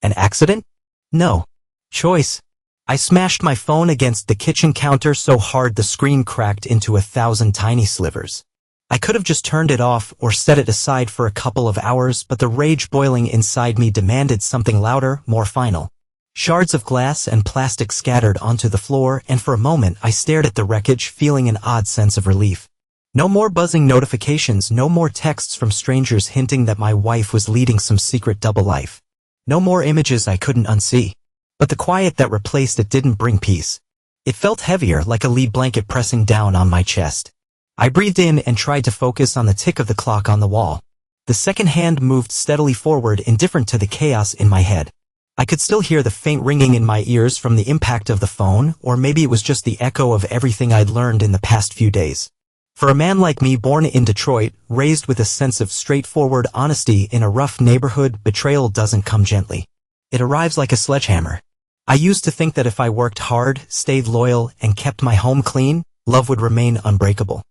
An accident? No. Choice. I smashed my phone against the kitchen counter so hard the screen cracked into 1,000 tiny slivers. I could have just turned it off or set it aside for a couple of hours, but the rage boiling inside me demanded something louder, more final. Shards of glass and plastic scattered onto the floor, and for a moment I stared at the wreckage, feeling an odd sense of relief. No more buzzing notifications, no more texts from strangers hinting that my wife was leading some secret double life. No more images I couldn't unsee. But the quiet that replaced it didn't bring peace. It felt heavier, like a lead blanket pressing down on my chest. I breathed in and tried to focus on the tick of the clock on the wall. The second hand moved steadily forward, indifferent to the chaos in my head. I could still hear the faint ringing in my ears from the impact of the phone, or maybe it was just the echo of everything I'd learned in the past few days. For a man like me, born in Detroit, raised with a sense of straightforward honesty in a rough neighborhood, betrayal doesn't come gently. It arrives like a sledgehammer. I used to think that if I worked hard, stayed loyal, and kept my home clean, love would remain unbreakable.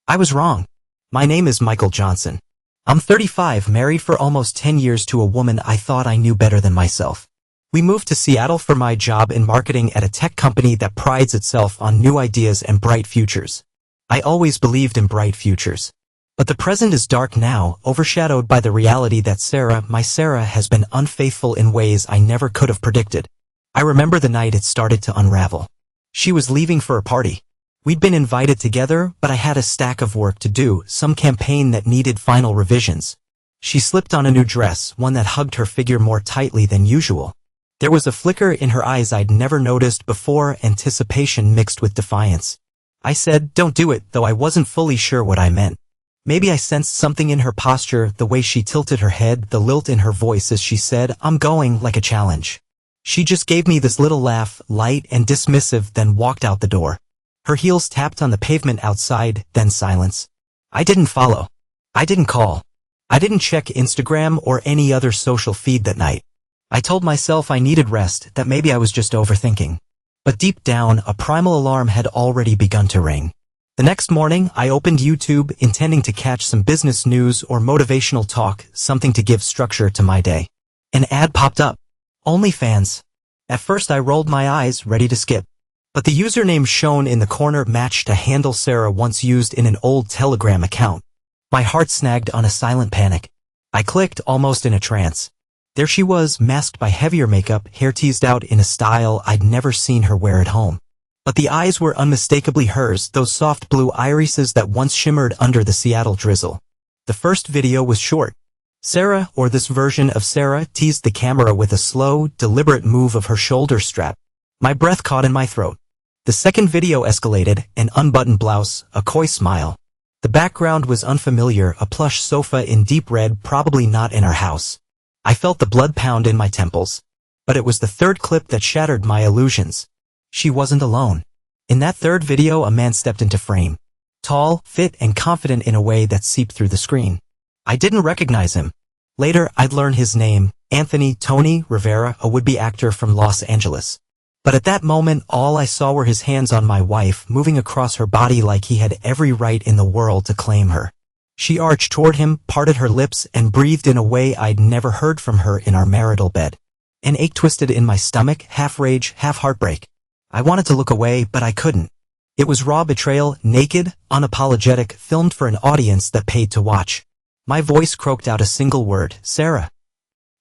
I was wrong. My name is Michael Johnson. I'm 35, married for almost 10 years to a woman I thought I knew better than myself. We moved to Seattle for my job in marketing at a tech company that prides itself on new ideas and bright futures. I always believed in bright futures. But the present is dark now, overshadowed by the reality that my Sarah, has been unfaithful in ways I never could have predicted. I remember the night it started to unravel. She was leaving for a party. We'd been invited together, but I had a stack of work to do, some campaign that needed final revisions. She slipped on a new dress, one that hugged her figure more tightly than usual. There was a flicker in her eyes I'd never noticed before, anticipation mixed with defiance. I said, "Don't do it," though I wasn't fully sure what I meant. Maybe I sensed something in her posture, the way she tilted her head, the lilt in her voice as she said, "I'm going," like a challenge. She just gave me this little laugh, light and dismissive, then walked out the door. Her heels tapped on the pavement outside, then silence. I didn't follow. I didn't call. I didn't check Instagram or any other social feed that night. I told myself I needed rest, that maybe I was just overthinking. But deep down, a primal alarm had already begun to ring. The next morning, I opened YouTube, intending to catch some business news or motivational talk, something to give structure to my day. An ad popped up. OnlyFans. At first I rolled my eyes, ready to skip. But the username shown in the corner matched a handle Sarah once used in an old Telegram account. My heart snagged on a silent panic. I clicked, almost in a trance. There she was, masked by heavier makeup, hair teased out in a style I'd never seen her wear at home. But the eyes were unmistakably hers, those soft blue irises that once shimmered under the Seattle drizzle. The first video was short. Sarah, or this version of Sarah, teased the camera with a slow, deliberate move of her shoulder strap. My breath caught in my throat. The second video escalated, an unbuttoned blouse, a coy smile. The background was unfamiliar, a plush sofa in deep red, probably not in our house. I felt the blood pound in my temples. But it was the third clip that shattered my illusions. She wasn't alone. In that third video, a man stepped into frame. Tall, fit, and confident in a way that seeped through the screen. I didn't recognize him. Later, I'd learn his name, Anthony Tony Rivera, a would-be actor from Los Angeles. But at that moment, all I saw were his hands on my wife, moving across her body like he had every right in the world to claim her. She arched toward him, parted her lips, and breathed in a way I'd never heard from her in our marital bed. An ache twisted in my stomach, half rage, half heartbreak. I wanted to look away, but I couldn't. It was raw betrayal, naked, unapologetic, filmed for an audience that paid to watch. My voice croaked out a single word, "Sarah."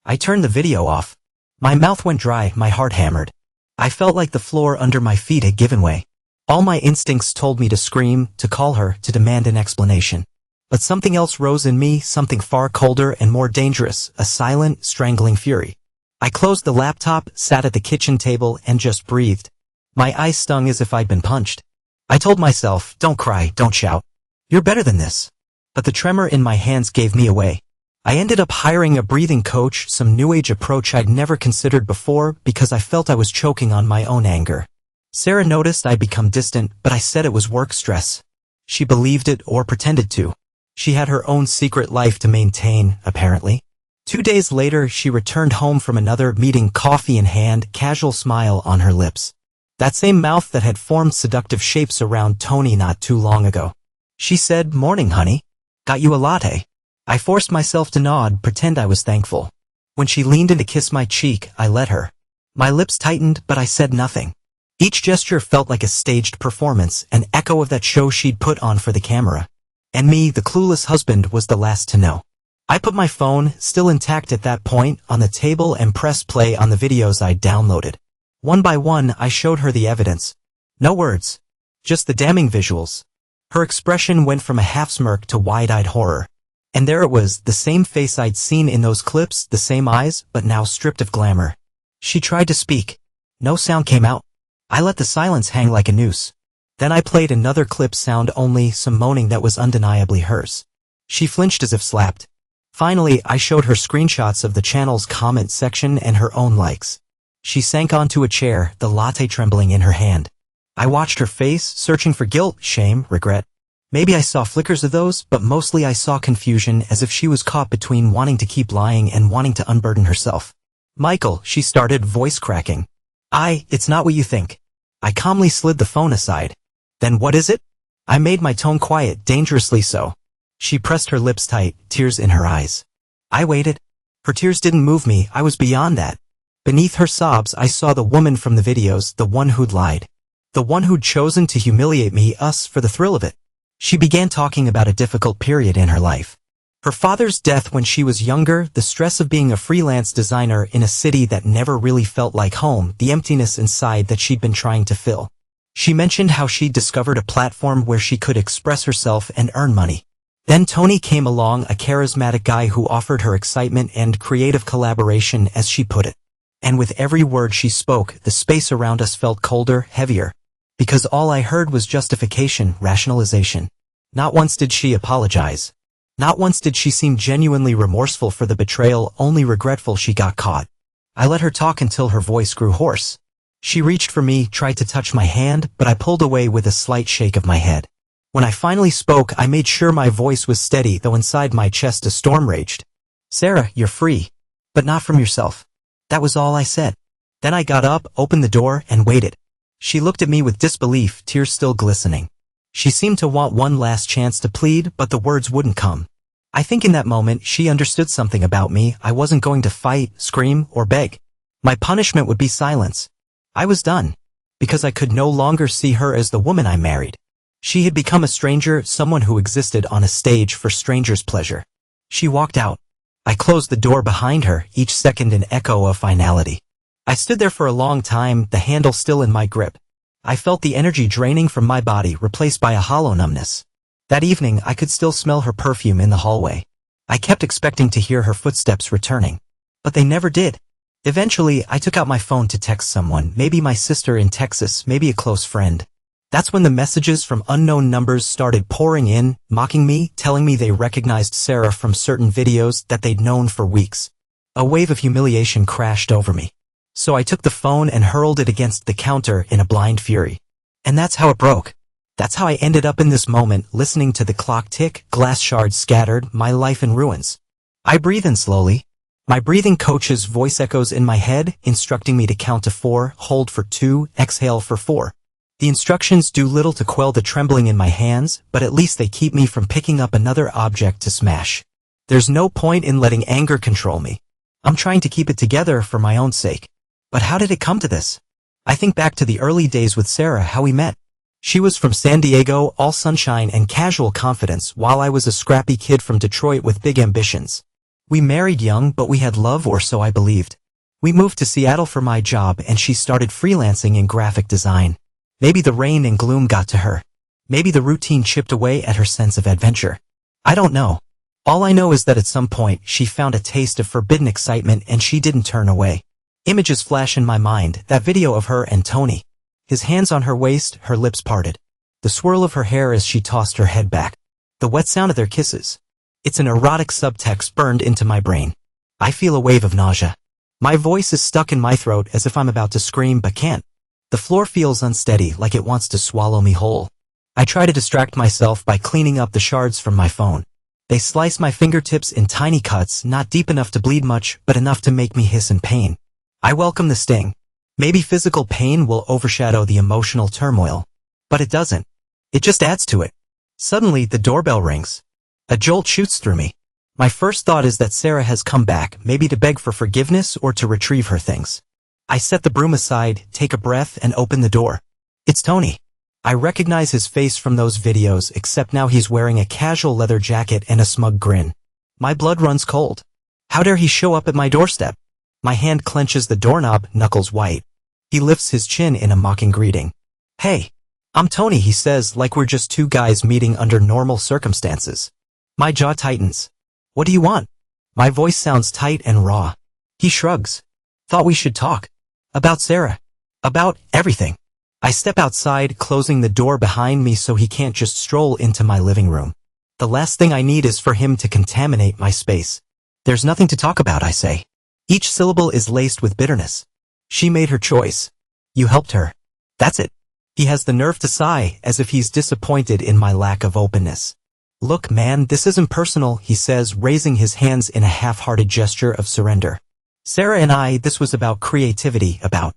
I turned the video off. My mouth went dry, my heart hammered. I felt like the floor under my feet had given way. All my instincts told me to scream, to call her, to demand an explanation. But something else rose in me, something far colder and more dangerous, a silent, strangling fury. I closed the laptop, sat at the kitchen table, and just breathed. My eyes stung as if I'd been punched. I told myself, "Don't cry, don't shout. You're better than this." But the tremor in my hands gave me away. I ended up hiring a breathing coach, some new age approach I'd never considered before, because I felt I was choking on my own anger. Sarah noticed I'd become distant, but I said it was work stress. She believed it, or pretended to. She had her own secret life to maintain, apparently. 2 days later, she returned home from another meeting, coffee in hand, casual smile on her lips. That same mouth that had formed seductive shapes around Tony not too long ago. She said, "Morning, honey. Got you a latte." I forced myself to nod, pretend I was thankful. When she leaned in to kiss my cheek, I let her. My lips tightened, but I said nothing. Each gesture felt like a staged performance, an echo of that show she'd put on for the camera. And me, the clueless husband, was the last to know. I put my phone, still intact at that point, on the table and pressed play on the videos I'd downloaded. One by one, I showed her the evidence. No words. Just the damning visuals. Her expression went from a half-smirk to wide-eyed horror. And there it was, the same face I'd seen in those clips, the same eyes, but now stripped of glamour. She tried to speak. No sound came out. I let the silence hang like a noose. Then I played another clip, sound only, some moaning that was undeniably hers. She flinched as if slapped. Finally, I showed her screenshots of the channel's comment section and her own likes. She sank onto a chair, the latte trembling in her hand. I watched her face, searching for guilt, shame, regret. Maybe I saw flickers of those, but mostly I saw confusion, as if she was caught between wanting to keep lying and wanting to unburden herself. Michael, she started, voice cracking. It's not what you think. I calmly slid the phone aside. Then what is it? I made my tone quiet, dangerously so. She pressed her lips tight, tears in her eyes. I waited. Her tears didn't move me, I was beyond that. Beneath her sobs I saw the woman from the videos, the one who'd lied. The one who'd chosen to humiliate me, us, for the thrill of it. She began talking about a difficult period in her life. Her father's death when she was younger, the stress of being a freelance designer in a city that never really felt like home, the emptiness inside that she'd been trying to fill. She mentioned how she'd discovered a platform where she could express herself and earn money. Then Tony came along, a charismatic guy who offered her excitement and creative collaboration, as she put it. And with every word she spoke, the space around us felt colder, heavier. Because all I heard was justification, rationalization. Not once did she apologize. Not once did she seem genuinely remorseful for the betrayal, only regretful she got caught. I let her talk until her voice grew hoarse. She reached for me, tried to touch my hand, but I pulled away with a slight shake of my head. When I finally spoke, I made sure my voice was steady, though inside my chest a storm raged. Sarah, you're free. But not from yourself. That was all I said. Then I got up, opened the door, and waited. She looked at me with disbelief, tears still glistening. She seemed to want one last chance to plead, but the words wouldn't come. I think in that moment she understood something about me. I wasn't going to fight, scream, or beg. My punishment would be silence. I was done. Because I could no longer see her as the woman I married. She had become a stranger, someone who existed on a stage for strangers' pleasure. She walked out. I closed the door behind her, each second an echo of finality. I stood there for a long time, the handle still in my grip. I felt the energy draining from my body, replaced by a hollow numbness. That evening, I could still smell her perfume in the hallway. I kept expecting to hear her footsteps returning. But they never did. Eventually, I took out my phone to text someone, maybe my sister in Texas, maybe a close friend. That's when the messages from unknown numbers started pouring in, mocking me, telling me they recognized Sarah from certain videos that they'd known for weeks. A wave of humiliation crashed over me. So I took the phone and hurled it against the counter in a blind fury. And that's how it broke. That's how I ended up in this moment, listening to the clock tick, glass shards scattered, my life in ruins. I breathe in slowly. My breathing coach's voice echoes in my head, instructing me to count to 4, hold for 2, exhale for 4. The instructions do little to quell the trembling in my hands, but at least they keep me from picking up another object to smash. There's no point in letting anger control me. I'm trying to keep it together for my own sake. But how did it come to this? I think back to the early days with Sarah, how we met. She was from San Diego, all sunshine and casual confidence, while I was a scrappy kid from Detroit with big ambitions. We married young, but we had love, or so I believed. We moved to Seattle for my job, and she started freelancing in graphic design. Maybe the rain and gloom got to her. Maybe the routine chipped away at her sense of adventure. I don't know. All I know is that at some point, she found a taste of forbidden excitement and she didn't turn away. Images flash in my mind, that video of her and Tony. His hands on her waist, her lips parted. The swirl of her hair as she tossed her head back. The wet sound of their kisses. It's an erotic subtext burned into my brain. I feel a wave of nausea. My voice is stuck in my throat as if I'm about to scream but can't. The floor feels unsteady, like it wants to swallow me whole. I try to distract myself by cleaning up the shards from my phone. They slice my fingertips in tiny cuts, not deep enough to bleed much, but enough to make me hiss in pain. I welcome the sting. Maybe physical pain will overshadow the emotional turmoil. But it doesn't. It just adds to it. Suddenly, the doorbell rings. A jolt shoots through me. My first thought is that Sarah has come back, maybe to beg for forgiveness or to retrieve her things. I set the broom aside, take a breath, and open the door. It's Tony. I recognize his face from those videos, except now he's wearing a casual leather jacket and a smug grin. My blood runs cold. How dare he show up at my doorstep? My hand clenches the doorknob, knuckles white. He lifts his chin in a mocking greeting. Hey, I'm Tony, he says, like we're just two guys meeting under normal circumstances. My jaw tightens. What do you want? My voice sounds tight and raw. He shrugs. Thought we should talk. About Sarah. About everything. I step outside, closing the door behind me so he can't just stroll into my living room. The last thing I need is for him to contaminate my space. There's nothing to talk about, I say. Each syllable is laced with bitterness. She made her choice. You helped her. That's it. He has the nerve to sigh, as if he's disappointed in my lack of openness. Look, man, this isn't personal, he says, raising his hands in a half-hearted gesture of surrender. Sarah and I, this was about creativity, about...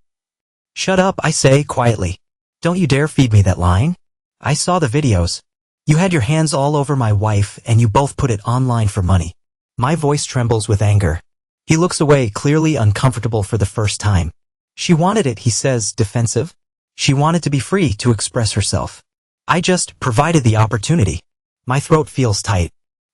Shut up, I say quietly. Don't you dare feed me that line. I saw the videos. You had your hands all over my wife, and you both put it online for money. My voice trembles with anger. He looks away, clearly uncomfortable for the first time. She wanted it, he says, defensive. She wanted to be free to express herself. I just provided the opportunity. My throat feels tight.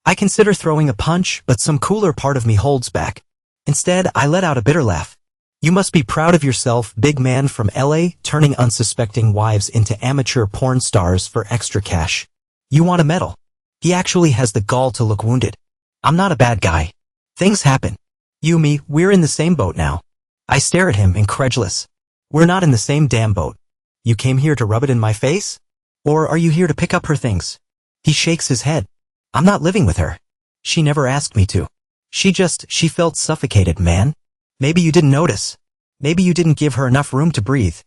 I consider throwing a punch, but some cooler part of me holds back. Instead, I let out a bitter laugh. You must be proud of yourself, big man from LA, turning unsuspecting wives into amateur porn stars for extra cash. You want a medal. He actually has the gall to look wounded. I'm not a bad guy. Things happen. You, me, we're in the same boat now. I stare at him, incredulous. We're not in the same damn boat. You came here to rub it in my face? Or are you here to pick up her things? He shakes his head. I'm not living with her. She never asked me to. She felt suffocated, man. Maybe you didn't notice. Maybe you didn't give her enough room to breathe.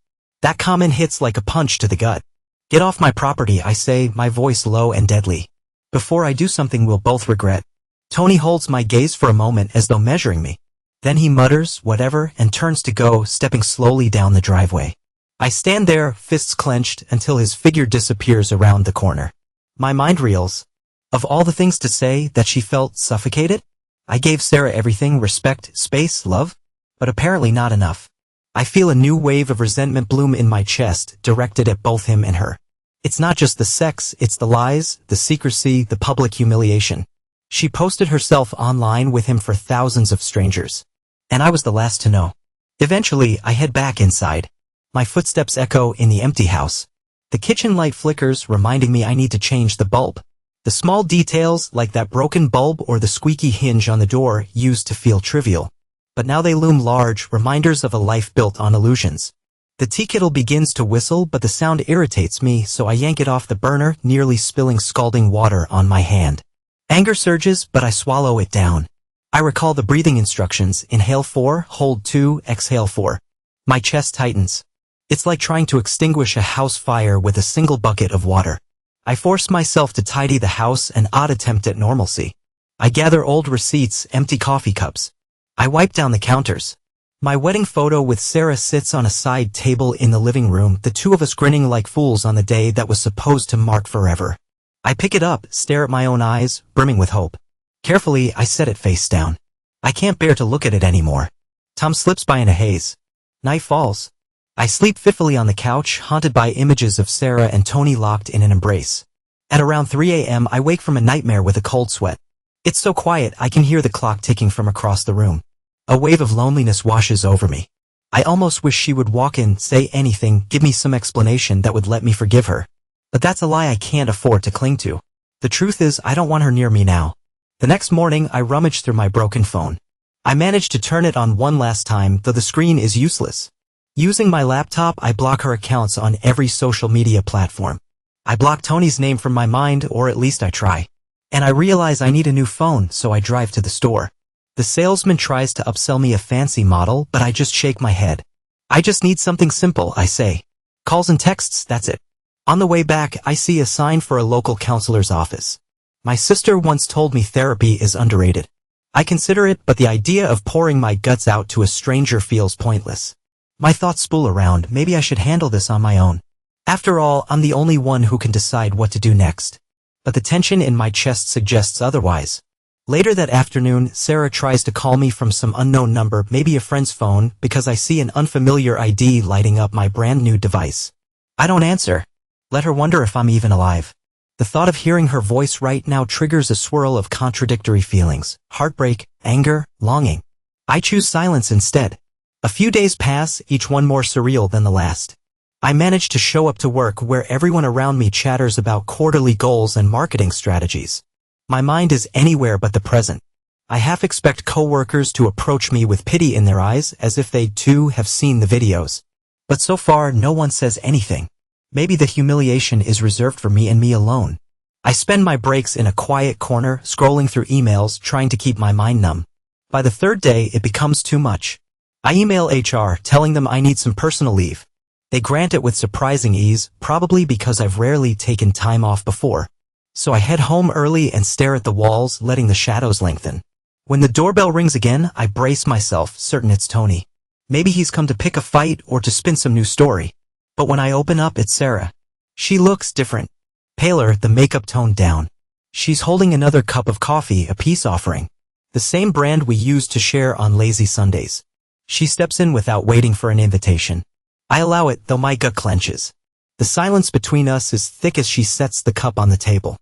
That comment hits like a punch to the gut. Get off my property, I say, my voice low and deadly. Before I do something we'll both regret. Tony holds my gaze for a moment as though measuring me. Then he mutters, whatever, and turns to go, stepping slowly down the driveway. I stand there, fists clenched, until his figure disappears around the corner. My mind reels. Of all the things to say, that she felt suffocated? I gave Sarah everything, respect, space, love, but apparently not enough. I feel a new wave of resentment bloom in my chest, directed at both him and her. It's not just the sex, it's the lies, the secrecy, the public humiliation. She posted herself online with him for thousands of strangers. And I was the last to know. Eventually, I head back inside. My footsteps echo in the empty house. The kitchen light flickers, reminding me I need to change the bulb. The small details, like that broken bulb or the squeaky hinge on the door, used to feel trivial. But now they loom large, reminders of a life built on illusions. The tea kettle begins to whistle, but the sound irritates me, so I yank it off the burner, nearly spilling scalding water on my hand. Anger surges, but I swallow it down. I recall the breathing instructions: inhale 4, hold 2, exhale 4. My chest tightens. It's like trying to extinguish a house fire with a single bucket of water. I force myself to tidy the house, an odd attempt at normalcy. I gather old receipts, empty coffee cups. I wipe down the counters. My wedding photo with Sarah sits on a side table in the living room, the two of us grinning like fools on the day that was supposed to mark forever. I pick it up, stare at my own eyes, brimming with hope. Carefully, I set it face down. I can't bear to look at it anymore. Time slips by in a haze. Night falls. I sleep fitfully on the couch, haunted by images of Sarah and Tony locked in an embrace. At around 3 a.m. I wake from a nightmare with a cold sweat. It's so quiet I can hear the clock ticking from across the room. A wave of loneliness washes over me. I almost wish she would walk in, say anything, give me some explanation that would let me forgive her. But that's a lie I can't afford to cling to. The truth is, I don't want her near me now. The next morning, I rummage through my broken phone. I manage to turn it on one last time, though the screen is useless. Using my laptop, I block her accounts on every social media platform. I block Tony's name from my mind, or at least I try. And I realize I need a new phone, so I drive to the store. The salesman tries to upsell me a fancy model, but I just shake my head. I just need something simple, I say. Calls and texts, that's it. On the way back, I see a sign for a local counselor's office. My sister once told me therapy is underrated. I consider it, but the idea of pouring my guts out to a stranger feels pointless. My thoughts spool around, maybe I should handle this on my own. After all, I'm the only one who can decide what to do next. But the tension in my chest suggests otherwise. Later that afternoon, Sarah tries to call me from some unknown number, maybe a friend's phone, because I see an unfamiliar ID lighting up my brand new device. I don't answer. Let her wonder if I'm even alive. The thought of hearing her voice right now triggers a swirl of contradictory feelings: heartbreak, anger, longing. I choose silence instead. A few days pass, each one more surreal than the last. I manage to show up to work where everyone around me chatters about quarterly goals and marketing strategies. My mind is anywhere but the present. I half expect coworkers to approach me with pity in their eyes, as if they too have seen the videos. But so far, no one says anything. Maybe the humiliation is reserved for me and me alone. I spend my breaks in a quiet corner, scrolling through emails, trying to keep my mind numb. By the third day, it becomes too much. I email HR, telling them I need some personal leave. They grant it with surprising ease, probably because I've rarely taken time off before. So I head home early and stare at the walls, letting the shadows lengthen. When the doorbell rings again, I brace myself, certain it's Tony. Maybe he's come to pick a fight or to spin some new story. But when I open up, it's Sarah. She looks different. Paler, the makeup toned down. She's holding another cup of coffee, a peace offering. The same brand we used to share on lazy Sundays. She steps in without waiting for an invitation. I allow it, though my gut clenches. The silence between us is thick as she sets the cup on the table.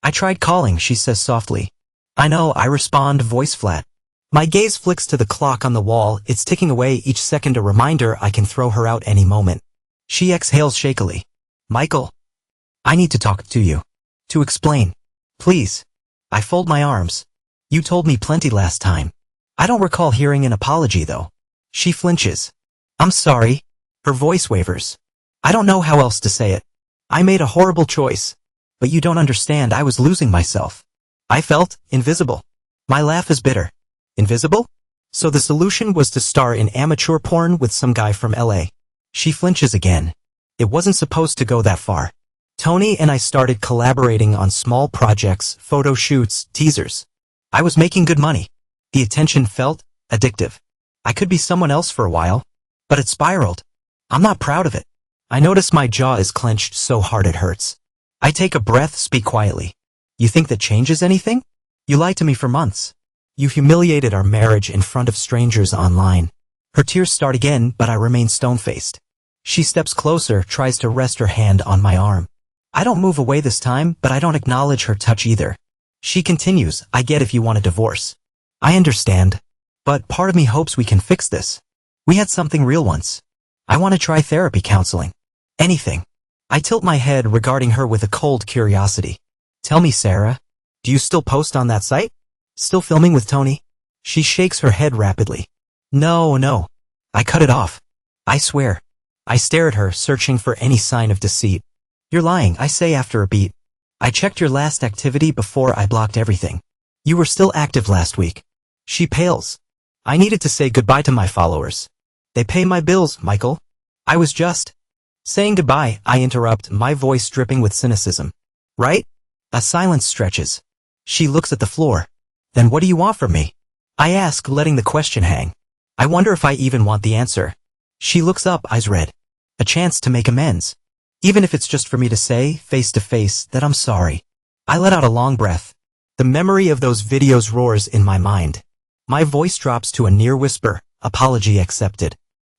I tried calling, she says softly. I know, I respond, voice flat. My gaze flicks to the clock on the wall, it's ticking away, each second a reminder I can throw her out any moment. She exhales shakily. Michael, I need to talk to you. To explain. Please. I fold my arms. You told me plenty last time. I don't recall hearing an apology though. She flinches. I'm sorry. Her voice wavers. I don't know how else to say it. I made a horrible choice. But you don't understand, I was losing myself. I felt invisible. My laugh is bitter. Invisible? So the solution was to star in amateur porn with some guy from LA. She flinches again. It wasn't supposed to go that far. Tony and I started collaborating on small projects, photo shoots, teasers. I was making good money. The attention felt addictive. I could be someone else for a while. But it spiraled. I'm not proud of it. I notice my jaw is clenched so hard it hurts. I take a breath, speak quietly. You think that changes anything? You lied to me for months. You humiliated our marriage in front of strangers online. Her tears start again, but I remain stone-faced. She steps closer, tries to rest her hand on my arm. I don't move away this time, but I don't acknowledge her touch either. She continues, I get if you want a divorce. I understand. But part of me hopes we can fix this. We had something real once. I want to try therapy, counseling. Anything. I tilt my head regarding her with a cold curiosity. Tell me, Sarah, do you still post on that site? Still filming with Tony? She shakes her head rapidly. No. I cut it off. I swear. I stare at her, searching for any sign of deceit. You're lying, I say after a beat. I checked your last activity before I blocked everything. You were still active last week. She pales. I needed to say goodbye to my followers. They pay my bills, Michael. I was just saying goodbye, I interrupt, my voice dripping with cynicism. Right? A silence stretches. She looks at the floor. Then what do you want from me? I ask, letting the question hang. I wonder if I even want the answer. She looks up, eyes red. A chance to make amends. Even if it's just for me to say, face to face, that I'm sorry. I let out a long breath. The memory of those videos roars in my mind. My voice drops to a near whisper, apology accepted.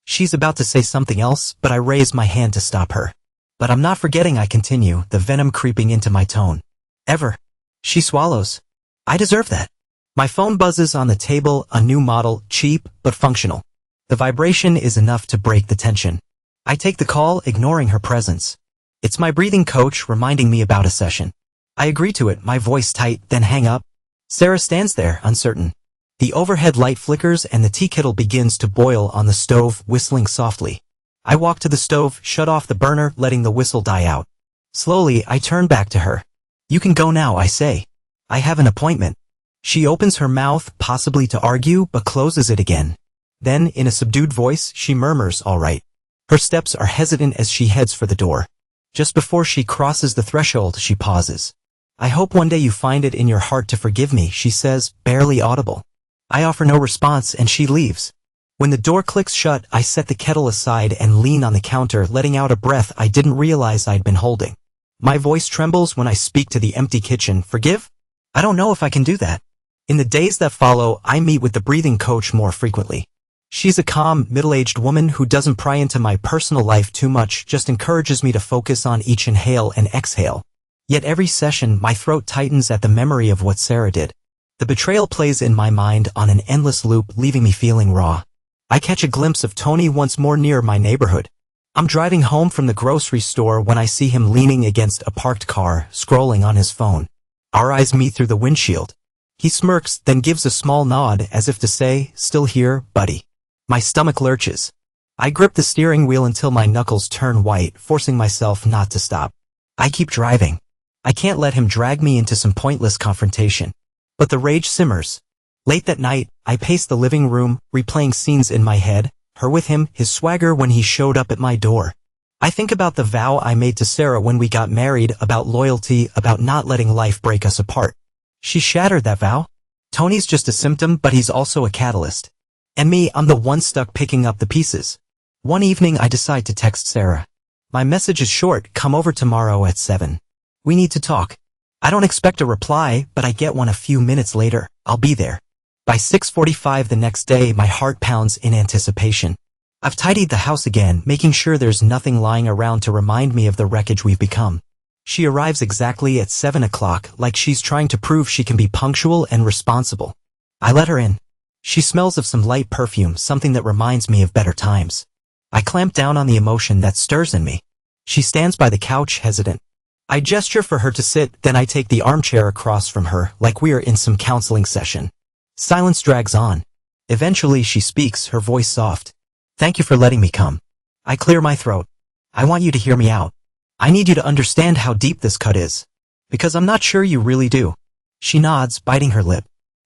She's about to say something else, but I raise my hand to stop her. But I'm not forgetting, I continue, the venom creeping into my tone. Ever. She swallows. I deserve that. My phone buzzes on the table, a new model, cheap, but functional. The vibration is enough to break the tension. I take the call, ignoring her presence. It's my breathing coach reminding me about a session. I agree to it, my voice tight, then hang up. Sarah stands there, uncertain. The overhead light flickers and the tea kettle begins to boil on the stove, whistling softly. I walk to the stove, shut off the burner, letting the whistle die out. Slowly, I turn back to her. You can go now, I say. I have an appointment. She opens her mouth, possibly to argue, but closes it again. Then, in a subdued voice, she murmurs, all right. Her steps are hesitant as she heads for the door. Just before she crosses the threshold, she pauses. I hope one day you find it in your heart to forgive me, she says, barely audible. I offer no response and she leaves. When the door clicks shut, I set the kettle aside and lean on the counter, letting out a breath I didn't realize I'd been holding. My voice trembles when I speak to the empty kitchen. Forgive? I don't know if I can do that. In the days that follow, I meet with the breathing coach more frequently. She's a calm, middle-aged woman who doesn't pry into my personal life too much, just encourages me to focus on each inhale and exhale. Yet every session, my throat tightens at the memory of what Sarah did. The betrayal plays in my mind on an endless loop, leaving me feeling raw. I catch a glimpse of Tony once more near my neighborhood. I'm driving home from the grocery store when I see him leaning against a parked car, scrolling on his phone. Our eyes meet through the windshield. He smirks, then gives a small nod as if to say, "Still here, buddy." My stomach lurches. I grip the steering wheel until my knuckles turn white, forcing myself not to stop. I keep driving. I can't let him drag me into some pointless confrontation. But the rage simmers. Late that night, I pace the living room, replaying scenes in my head, her with him, his swagger when he showed up at my door. I think about the vow I made to Sarah when we got married, about loyalty, about not letting life break us apart. She shattered that vow. Tony's just a symptom, but he's also a catalyst. And me, I'm the one stuck picking up the pieces. One evening I decide to text Sarah. My message is short: come over tomorrow at 7. We need to talk. I don't expect a reply, but I get one a few minutes later. I'll be there. By 6:45 the next day, my heart pounds in anticipation. I've tidied the house again, making sure there's nothing lying around to remind me of the wreckage we've become. She arrives exactly at 7 o'clock, like she's trying to prove she can be punctual and responsible. I let her in. She smells of some light perfume, something that reminds me of better times. I clamp down on the emotion that stirs in me. She stands by the couch, hesitant. I gesture for her to sit, then I take the armchair across from her, like we're in some counseling session. Silence drags on. Eventually she speaks, her voice soft. "Thank you for letting me come." I clear my throat. "I want you to hear me out. I need you to understand how deep this cut is. Because I'm not sure you really do." She nods, biting her lip.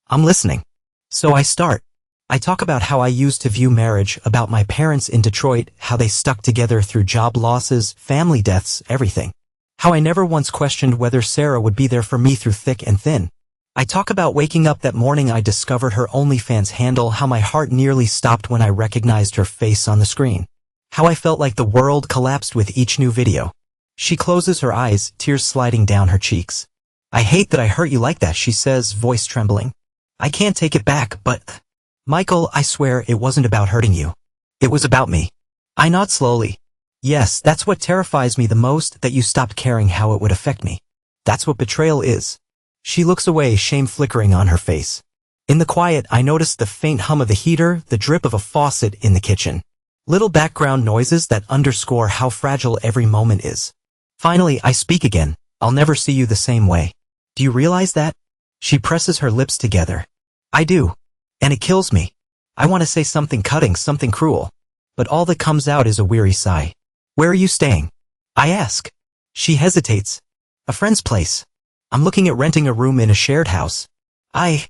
"I'm listening." So I start. I talk about how I used to view marriage, about my parents in Detroit, how they stuck together through job losses, family deaths, everything. How I never once questioned whether Sarah would be there for me through thick and thin. I talk about waking up that morning I discovered her OnlyFans handle, how my heart nearly stopped when I recognized her face on the screen. How I felt like the world collapsed with each new video. She closes her eyes, tears sliding down her cheeks. "I hate that I hurt you like that," she says, voice trembling. "I can't take it back, but... Michael, I swear it wasn't about hurting you. It was about me." I nod slowly. "Yes, that's what terrifies me the most, that you stopped caring how it would affect me. That's what betrayal is." She looks away, shame flickering on her face. In the quiet, I notice the faint hum of the heater, the drip of a faucet in the kitchen. Little background noises that underscore how fragile every moment is. Finally, I speak again. "I'll never see you the same way. Do you realize that?" She presses her lips together. "I do. And it kills me. I want to say something cutting, something cruel. But all that comes out is a weary sigh." "Where are you staying?" I ask. She hesitates. "A friend's place. I'm looking at renting a room in a shared house. I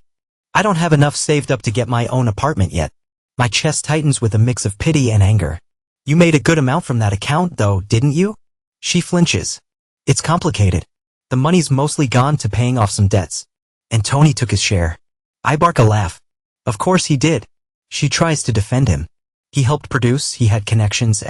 don't have enough saved up to get my own apartment yet." My chest tightens with a mix of pity and anger. "You made a good amount from that account, though, didn't you?" She flinches. "It's complicated. The money's mostly gone to paying off some debts. And Tony took his share." I bark a laugh. "Of course he did." She tries to defend him. "He helped produce, he had connections."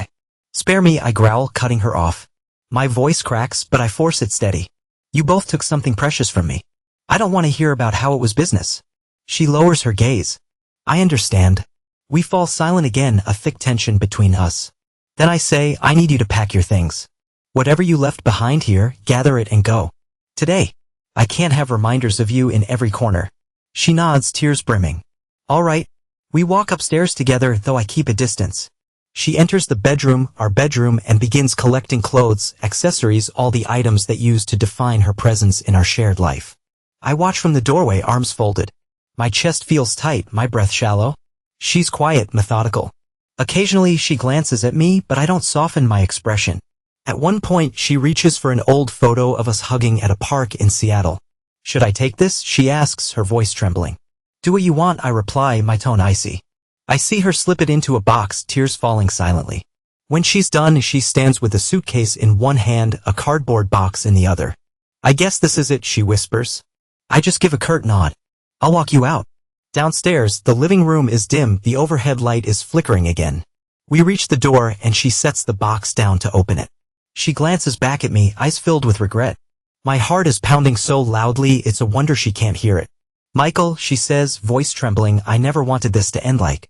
"Spare me," I growl, cutting her off. My voice cracks, but I force it steady. "You both took something precious from me. I don't want to hear about how it was business." She lowers her gaze. "I understand." We fall silent again, a thick tension between us. Then I say, "I need you to pack your things. Whatever you left behind here, gather it and go. Today. I can't have reminders of you in every corner." She nods, tears brimming. "All right." We walk upstairs together, though I keep a distance. She enters the bedroom, our bedroom, and begins collecting clothes, accessories, all the items that used to define her presence in our shared life. I watch from the doorway, arms folded. My chest feels tight, my breath shallow. She's quiet, methodical. Occasionally she glances at me, but I don't soften my expression. At one point, she reaches for an old photo of us hugging at a park in Seattle. "Should I take this?" she asks, her voice trembling. "Do what you want," I reply, my tone icy. I see her slip it into a box, tears falling silently. When she's done, she stands with a suitcase in one hand, a cardboard box in the other. "I guess this is it," she whispers. I just give a curt nod. "I'll walk you out." Downstairs, the living room is dim, the overhead light is flickering again. We reach the door, and she sets the box down to open it. She glances back at me, eyes filled with regret. My heart is pounding so loudly, it's a wonder she can't hear it. Michael, she says, voice trembling, I never wanted this to end like.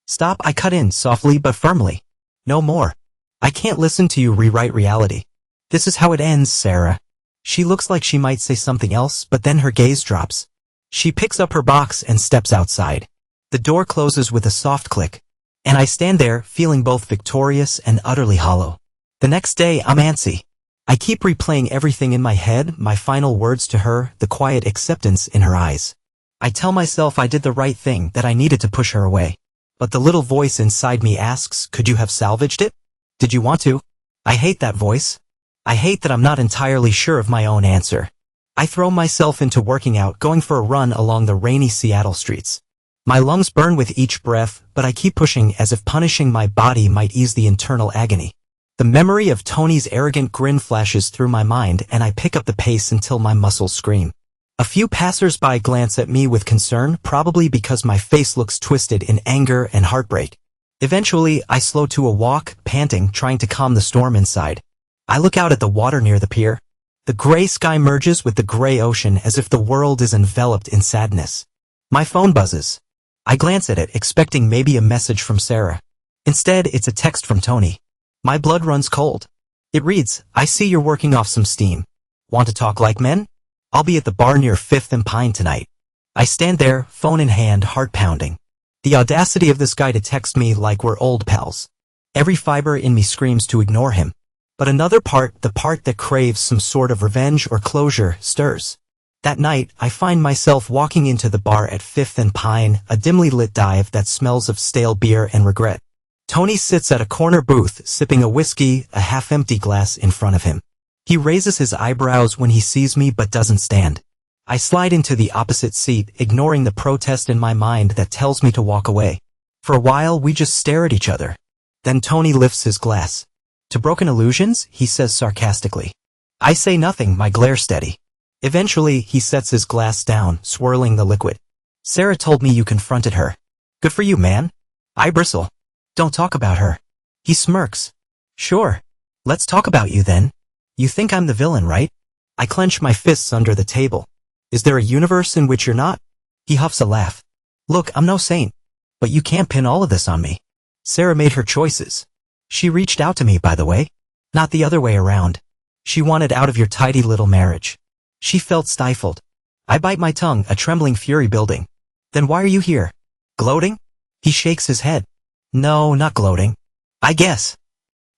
Stop, I cut in, softly but firmly. No more. I can't listen to you rewrite reality. This is how it ends, Sarah. She looks like she might say something else, but then her gaze drops. She picks up her box and steps outside. The door closes with a soft click, and I stand there, feeling both victorious and utterly hollow. The next day, I'm antsy. I keep replaying everything in my head, my final words to her, the quiet acceptance in her eyes. I tell myself I did the right thing, that I needed to push her away. But the little voice inside me asks, could you have salvaged it? Did you want to? I hate that voice. I hate that I'm not entirely sure of my own answer. I throw myself into working out, going for a run along the rainy Seattle streets. My lungs burn with each breath, but I keep pushing as if punishing my body might ease the internal agony. The memory of Tony's arrogant grin flashes through my mind, and I pick up the pace until my muscles scream. A few passers-by glance at me with concern, probably because my face looks twisted in anger and heartbreak. Eventually, I slow to a walk, panting, trying to calm the storm inside. I look out at the water near the pier. The gray sky merges with the gray ocean as if the world is enveloped in sadness. My phone buzzes. I glance at it, expecting maybe a message from Sarah. Instead, it's a text from Tony. My blood runs cold. It reads, I see you're working off some steam. Want to talk like men? I'll be at the bar near 5th and Pine tonight. I stand there, phone in hand, heart pounding. The audacity of this guy to text me like we're old pals. Every fiber in me screams to ignore him. But another part, the part that craves some sort of revenge or closure, stirs. That night, I find myself walking into the bar at 5th and Pine, a dimly lit dive that smells of stale beer and regret. Tony sits at a corner booth, sipping a whiskey, a half-empty glass in front of him. He raises his eyebrows when he sees me but doesn't stand. I slide into the opposite seat, ignoring the protest in my mind that tells me to walk away. For a while, we just stare at each other. Then Tony lifts his glass. To broken illusions, he says sarcastically. I say nothing, my glare steady. Eventually, he sets his glass down, swirling the liquid. Sarah told me you confronted her. Good for you, man. I bristle. Don't talk about her. He smirks. Sure. Let's talk about you then. You think I'm the villain, right? I clench my fists under the table. Is there a universe in which you're not? He huffs a laugh. Look, I'm no saint. But you can't pin all of this on me. Sarah made her choices. She reached out to me, by the way. Not the other way around. She wanted out of your tidy little marriage. She felt stifled. I bite my tongue, a trembling fury building. Then why are you here? Gloating? He shakes his head. No, not gloating. I guess.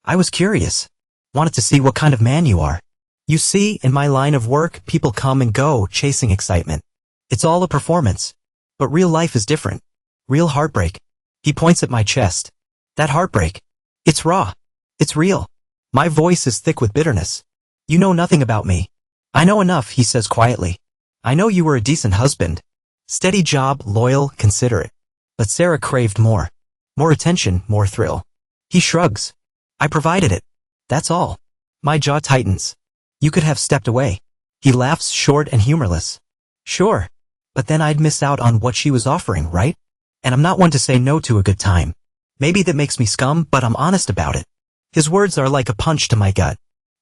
I was curious. Wanted to see what kind of man you are. You see, in my line of work, people come and go, chasing excitement. It's all a performance. But real life is different. Real heartbreak. He points at my chest. That heartbreak. It's raw. It's real. My voice is thick with bitterness. You know nothing about me. I know enough, he says quietly. I know you were a decent husband. Steady job, loyal, considerate. But Sarah craved more. More attention, more thrill. He shrugs. I provided it. That's all. My jaw tightens. You could have stepped away. He laughs, short and humorless. Sure. But then I'd miss out on what she was offering, right? And I'm not one to say no to a good time. Maybe that makes me scum, but I'm honest about it. His words are like a punch to my gut.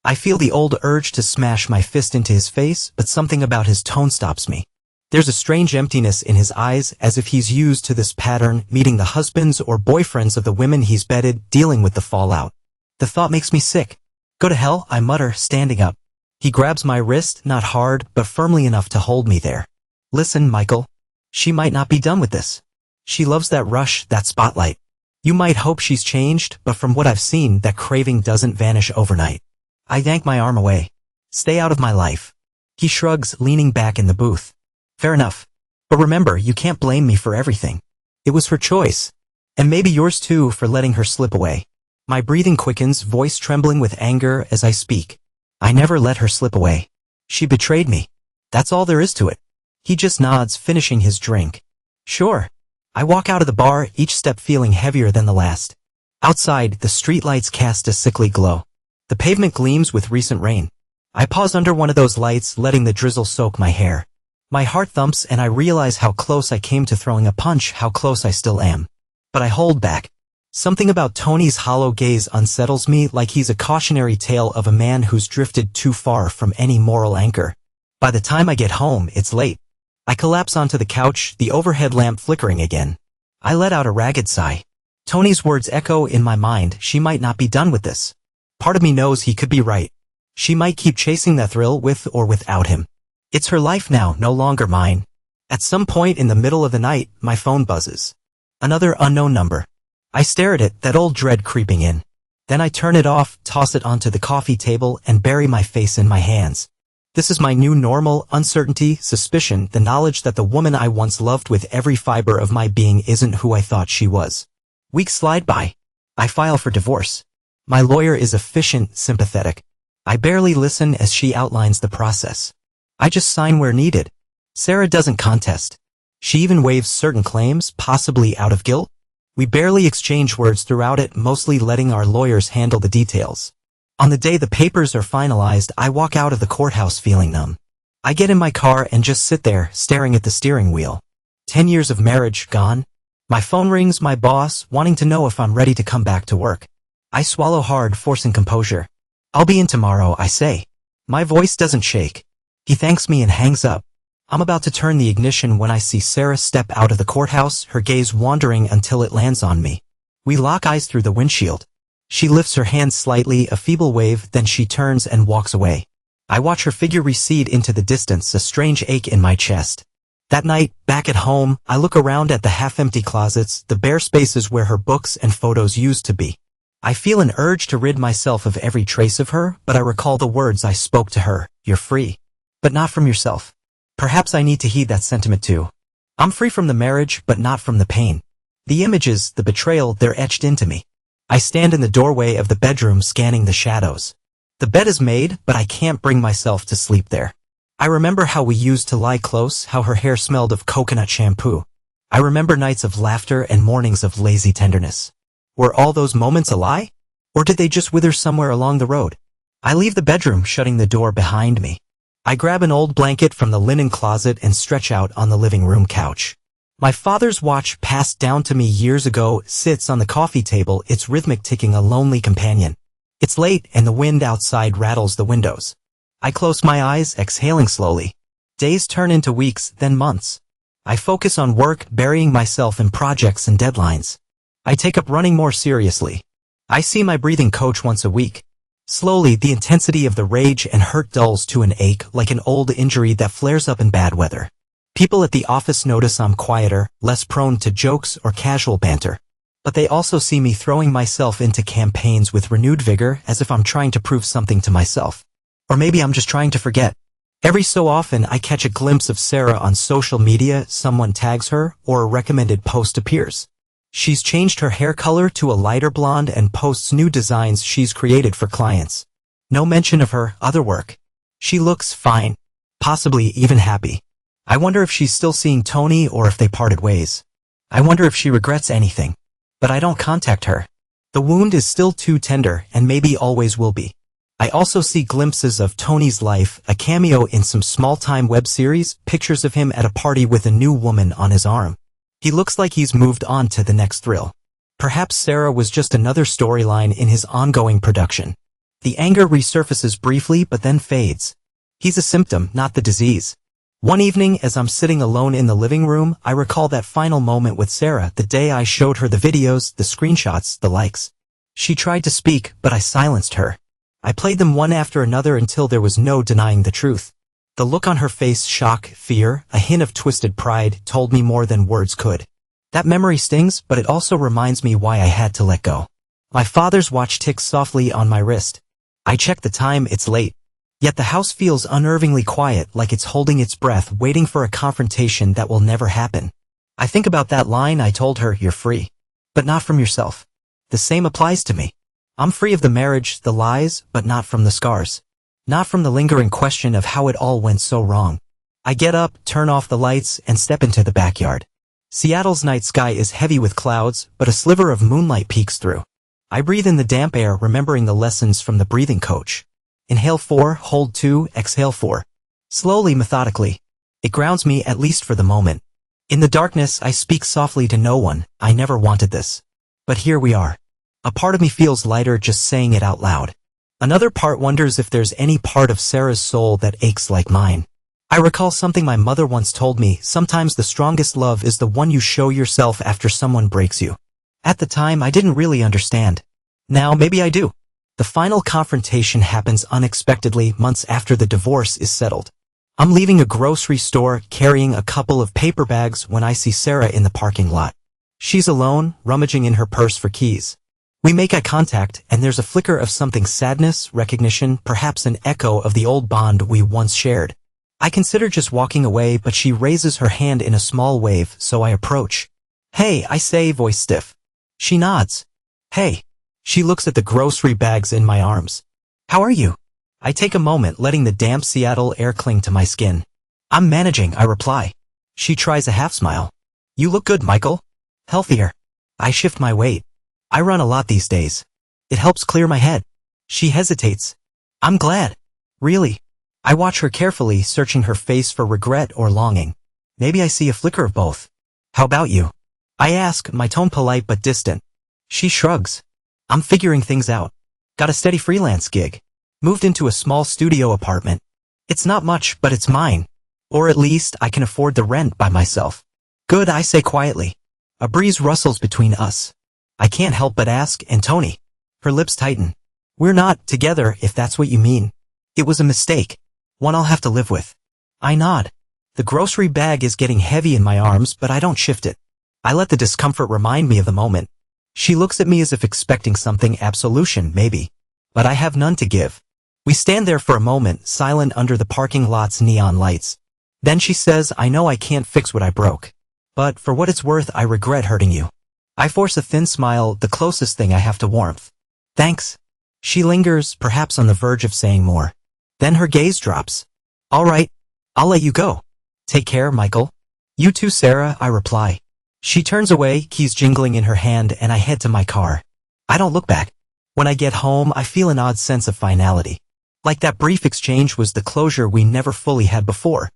I feel the old urge to smash my fist into his face, but something about his tone stops me. There's a strange emptiness in his eyes, as if he's used to this pattern, meeting the husbands or boyfriends of the women he's bedded, dealing with the fallout. The thought makes me sick. Go to hell, I mutter, standing up. He grabs my wrist, not hard, but firmly enough to hold me there. Listen, Michael. She might not be done with this. She loves that rush, that spotlight. You might hope she's changed, but from what I've seen, that craving doesn't vanish overnight. I yank my arm away. Stay out of my life. He shrugs, leaning back in the booth. Fair enough. But remember, you can't blame me for everything. It was her choice. And maybe yours too for letting her slip away. My breathing quickens, voice trembling with anger as I speak. I never let her slip away. She betrayed me. That's all there is to it. He just nods, finishing his drink. Sure. I walk out of the bar, each step feeling heavier than the last. Outside, the streetlights cast a sickly glow. The pavement gleams with recent rain. I pause under one of those lights, letting the drizzle soak my hair. My heart thumps and I realize how close I came to throwing a punch, how close I still am. But I hold back. Something about Tony's hollow gaze unsettles me, like he's a cautionary tale of a man who's drifted too far from any moral anchor. By the time I get home, it's late. I collapse onto the couch, the overhead lamp flickering again. I let out a ragged sigh. Tony's words echo in my mind. She might not be done with this. Part of me knows he could be right. She might keep chasing that thrill with or without him. It's her life now, no longer mine. At some point in the middle of the night, my phone buzzes. Another unknown number. I stare at it, that old dread creeping in. Then I turn it off, toss it onto the coffee table, and bury my face in my hands. This is my new normal: uncertainty, suspicion, the knowledge that the woman I once loved with every fiber of my being isn't who I thought she was. Weeks slide by. I file for divorce. My lawyer is efficient, sympathetic. I barely listen as she outlines the process. I just sign where needed. Sarah doesn't contest. She even waives certain claims, possibly out of guilt. We barely exchange words throughout it, mostly letting our lawyers handle the details. On the day the papers are finalized, I walk out of the courthouse feeling numb. I get in my car and just sit there, staring at the steering wheel. 10 years of marriage gone. My phone rings, my boss, wanting to know if I'm ready to come back to work. I swallow hard, forcing composure. I'll be in tomorrow, I say. My voice doesn't shake. He thanks me and hangs up. I'm about to turn the ignition when I see Sarah step out of the courthouse, her gaze wandering until it lands on me. We lock eyes through the windshield. She lifts her hand slightly, a feeble wave, then she turns and walks away. I watch her figure recede into the distance, a strange ache in my chest. That night, back at home, I look around at the half-empty closets, the bare spaces where her books and photos used to be. I feel an urge to rid myself of every trace of her, but I recall the words I spoke to her: "You're free. But not from yourself." Perhaps I need to heed that sentiment too. I'm free from the marriage, but not from the pain. The images, the betrayal, they're etched into me. I stand in the doorway of the bedroom, scanning the shadows. The bed is made, but I can't bring myself to sleep there. I remember how we used to lie close, how her hair smelled of coconut shampoo. I remember nights of laughter and mornings of lazy tenderness. Were all those moments a lie? Or did they just wither somewhere along the road? I leave the bedroom, shutting the door behind me. I grab an old blanket from the linen closet and stretch out on the living room couch. My father's watch, passed down to me years ago, sits on the coffee table, its rhythmic ticking a lonely companion. It's late, and the wind outside rattles the windows. I close my eyes, exhaling slowly. Days turn into weeks, then months. I focus on work, burying myself in projects and deadlines. I take up running more seriously. I see my breathing coach once a week. Slowly, the intensity of the rage and hurt dulls to an ache, like an old injury that flares up in bad weather. People at the office notice I'm quieter, less prone to jokes or casual banter. But they also see me throwing myself into campaigns with renewed vigor, as if I'm trying to prove something to myself. Or maybe I'm just trying to forget. Every so often I catch a glimpse of Sarah on social media, someone tags her, or a recommended post appears. She's changed her hair color to a lighter blonde and posts new designs she's created for clients. No mention of her other work. She looks fine. Possibly even happy. I wonder if she's still seeing Tony or if they parted ways. I wonder if she regrets anything. But I don't contact her. The wound is still too tender and maybe always will be. I also see glimpses of Tony's life, a cameo in some small-time web series, pictures of him at a party with a new woman on his arm. He looks like he's moved on to the next thrill. Perhaps Sarah was just another storyline in his ongoing production. The anger resurfaces briefly but then fades. He's a symptom, not the disease. One evening, as I'm sitting alone in the living room, I recall that final moment with Sarah, the day I showed her the videos, the screenshots, the likes. She tried to speak, but I silenced her. I played them one after another until there was no denying the truth. The look on her face, shock, fear, a hint of twisted pride, told me more than words could. That memory stings, but it also reminds me why I had to let go. My father's watch ticks softly on my wrist. I check the time, it's late. Yet the house feels unnervingly quiet, like it's holding its breath, waiting for a confrontation that will never happen. I think about that line I told her: "You're free. But not from yourself." The same applies to me. I'm free of the marriage, the lies, but not from the scars. Not from the lingering question of how it all went so wrong. I get up, turn off the lights, and step into the backyard. Seattle's night sky is heavy with clouds, but a sliver of moonlight peeks through. I breathe in the damp air, remembering the lessons from the breathing coach. Inhale 4, hold 2, exhale 4. Slowly, methodically. It grounds me, at least for the moment. In the darkness, I speak softly to no one. I never wanted this. But here we are. A part of me feels lighter just saying it out loud. Another part wonders if there's any part of Sarah's soul that aches like mine. I recall something my mother once told me: sometimes the strongest love is the one you show yourself after someone breaks you. At the time, I didn't really understand. Now, maybe I do. The final confrontation happens unexpectedly months after the divorce is settled. I'm leaving a grocery store carrying a couple of paper bags when I see Sarah in the parking lot. She's alone, rummaging in her purse for keys. We make eye contact, and there's a flicker of something: sadness, recognition, perhaps an echo of the old bond we once shared. I consider just walking away, but she raises her hand in a small wave, so I approach. "Hey," I say, voice stiff. She nods. "Hey." She looks at the grocery bags in my arms. "How are you?" I take a moment, letting the damp Seattle air cling to my skin. "I'm managing," I reply. She tries a half smile. "You look good, Michael. Healthier." I shift my weight. I run a lot these days. It helps clear my head. She hesitates. "I'm glad." "Really?" I watch her carefully, searching her face for regret or longing. Maybe I see a flicker of both. "How about you?" I ask, my tone polite but distant. She shrugs. "I'm figuring things out. Got a steady freelance gig. Moved into a small studio apartment. It's not much, but it's mine. Or at least I can afford the rent by myself." "Good," I say quietly. A breeze rustles between us. I can't help but ask, "And Tony?" Her lips tighten. "We're not together, if that's what you mean. It was a mistake. One I'll have to live with." I nod. The grocery bag is getting heavy in my arms, but I don't shift it. I let the discomfort remind me of the moment. She looks at me as if expecting something: absolution, maybe. But I have none to give. We stand there for a moment, silent under the parking lot's neon lights. Then she says, "I know I can't fix what I broke. But for what it's worth, I regret hurting you." I force a thin smile, the closest thing I have to warmth. "Thanks." She lingers, perhaps on the verge of saying more. Then her gaze drops. "All right, I'll let you go. Take care, Michael." "You too, Sarah," I reply. She turns away, keys jingling in her hand, and I head to my car. I don't look back. When I get home, I feel an odd sense of finality. Like that brief exchange was the closure we never fully had before.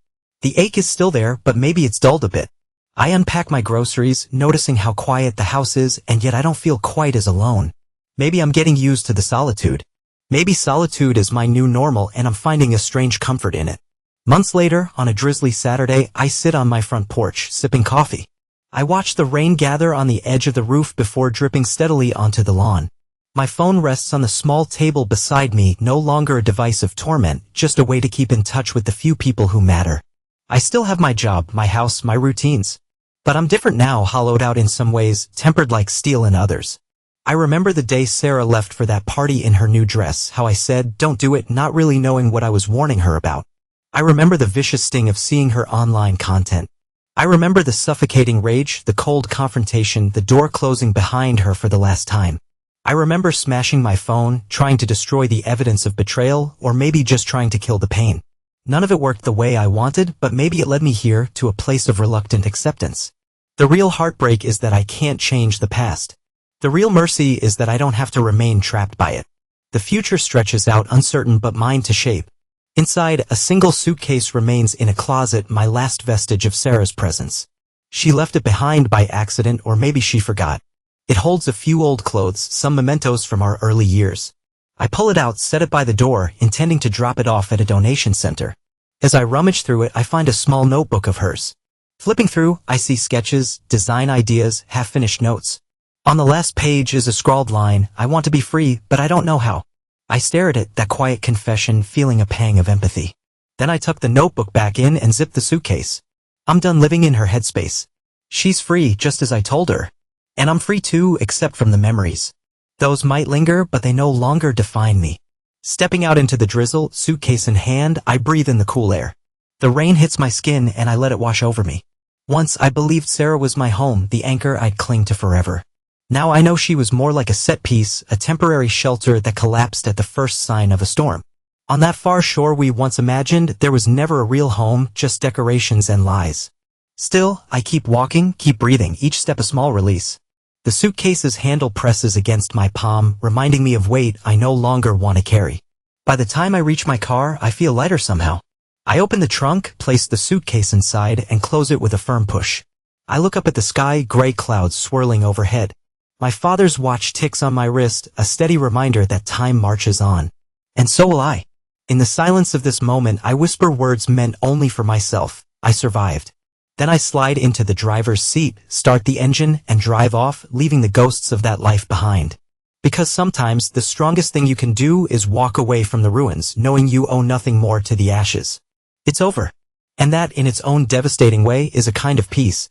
The ache is still there, but maybe it's dulled a bit. I unpack my groceries, noticing how quiet the house is, and yet I don't feel quite as alone. Maybe I'm getting used to the solitude. Maybe solitude is my new normal, and I'm finding a strange comfort in it. Months later, on a drizzly Saturday, I sit on my front porch, sipping coffee. I watch the rain gather on the edge of the roof before dripping steadily onto the lawn. My phone rests on the small table beside me, no longer a device of torment, just a way to keep in touch with the few people who matter. I still have my job, my house, my routines. But I'm different now, hollowed out in some ways, tempered like steel in others. I remember the day Sarah left for that party in her new dress, how I said, "Don't do it," not really knowing what I was warning her about. I remember the vicious sting of seeing her online content. I remember the suffocating rage, the cold confrontation, the door closing behind her for the last time. I remember smashing my phone, trying to destroy the evidence of betrayal, or maybe just trying to kill the pain. None of it worked the way I wanted, but maybe it led me here, to a place of reluctant acceptance. The real heartbreak is that I can't change the past. The real mercy is that I don't have to remain trapped by it. The future stretches out, uncertain but mine to shape. Inside, a single suitcase remains in a closet, my last vestige of Sarah's presence. She left it behind by accident, or maybe she forgot. It holds a few old clothes, some mementos from our early years. I pull it out, set it by the door, intending to drop it off at a donation center. As I rummage through it, I find a small notebook of hers. Flipping through, I see sketches, design ideas, half-finished notes. On the last page is a scrawled line: "I want to be free, but I don't know how." I stare at it, that quiet confession, feeling a pang of empathy. Then I tuck the notebook back in and zip the suitcase. I'm done living in her headspace. She's free, just as I told her. And I'm free too, except from the memories. Those might linger, but they no longer define me. Stepping out into the drizzle, suitcase in hand, I breathe in the cool air. The rain hits my skin and I let it wash over me. Once I believed Sarah was my home, the anchor I'd cling to forever. Now I know she was more like a set piece, a temporary shelter that collapsed at the first sign of a storm. On that far shore we once imagined, there was never a real home, just decorations and lies. Still, I keep walking, keep breathing, each step a small release. The suitcase's handle presses against my palm, reminding me of weight I no longer want to carry. By the time I reach my car, I feel lighter somehow. I open the trunk, place the suitcase inside, and close it with a firm push. I look up at the sky, gray clouds swirling overhead. My father's watch ticks on my wrist, a steady reminder that time marches on. And so will I. In the silence of this moment, I whisper words meant only for myself. I survived. Then I slide into the driver's seat, start the engine, and drive off, leaving the ghosts of that life behind. Because sometimes the strongest thing you can do is walk away from the ruins, knowing you owe nothing more to the ashes. It's over. And that, in its own devastating way, is a kind of peace.